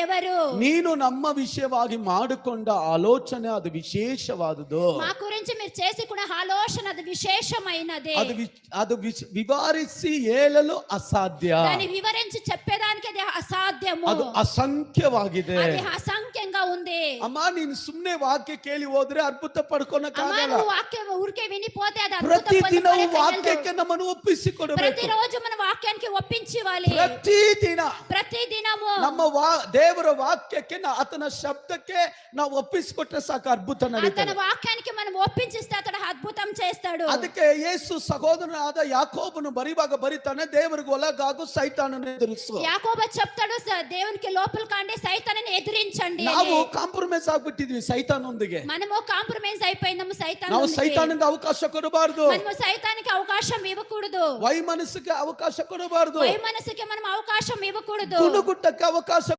ఎవరు? ನೀನು ನಮ್ಮ ವಿಷಯವಾಗಿ ಮಾಡಿಕೊಂಡ ಆಲೋಚನೆ ಅದು ವಿಶೇಷವಾದುದು. మా గురించి మీరు చేసుకున్న ఆలోచన అది విశేషమైనది. ಅದು ವಿವರಿಸಿ ಹೇಳಲು ಅಸಾಧ್ಯ. దాన్ని వివరించి చెప్పేదానికి అది అసాధ్యము. ಅದು ಅಸಂಖ್ಯವಾಗಿದೆ. అది అసంఖ్యంగా ఉంది. ಅಮ್ಮ ನೀನು ಸುಮ್ಮನೆ ವಾಕ್ಯ ಕೇಳಿ ಹೋದ್ರೆ ಅದ್ಭುತ ಪಡ್ಕೊಳಕ್ಕಾಗಲ್ಲ. నువ్వు వాక్యం ఊరికే వినిపోతే అది అద్భుతం ಪ್ರತಿದಿನ పొందుకోలేక ವಾಕ್ಯಕ್ಕೆ ನಮ್ಮನ್ನು ಒಪ್ಪಿಸಿಕೊಡಬೇಕು. ప్రతిరోజు మన వాక్యానికి ఒప్పించాలి. ప్రతిదినము ನಮ್ಮ ದೇವರ ವಾಕ್ಯಕ್ಕೆ ಆತನ ಶಬ್ದಕ್ಕೆ ನಾವು ಒಪ್ಪಿಸಿಕೊಟ್ರೆ ಸಾಕು, ಅದ್ಭುತ ನಡೀತದೆ. అతని వాక్యానికి మనం ఒప్పించిస్తే అతడు అద్భుతం చేస్తాడు. ಅದಕ್ಕೆ ಯೇಸು ಸಹೋದರನಾದ ಯಾಕೋಬನು ಬರಿವಾಗ ಬರಿತಾನೆ, ದೇವರಿಗೆ ಒಳಗಾಗು ಸೈತಾನನ ಎದುರಿಸು. యాకోబు చెప్తాడు దేవునికి లోపల కాండి సైతానని ఎదిరించండి. ನಾವು ಕಾಂಪ್ರಮೈಸ್ ಆಗ್ಬಿಟ್ಟಿದ್ವಿ ಸೈತಾನೊಂದಿಗೆ. మనము కాంప్రమైజ్ అయిపోయినాము సైతాన్. ನಾವು ಸೈತಾನಿಗೆ ಅವಕಾಶ ಕೊಡಬಾರದು. మనము సైతానికి అవకాశం ఇవ్వకూడదు. ವೈಮನಸ್ಸಿಗೆ ಅವಕಾಶ ಕೊಡಬಾರದು. ವೈಮನಸ್ಸಿಗೆ మనం అవకాశం ఇవ్వకూడదు. ಗುಣಗುಟ್ಟಕ್ಕೆ ಅವಕಾಶ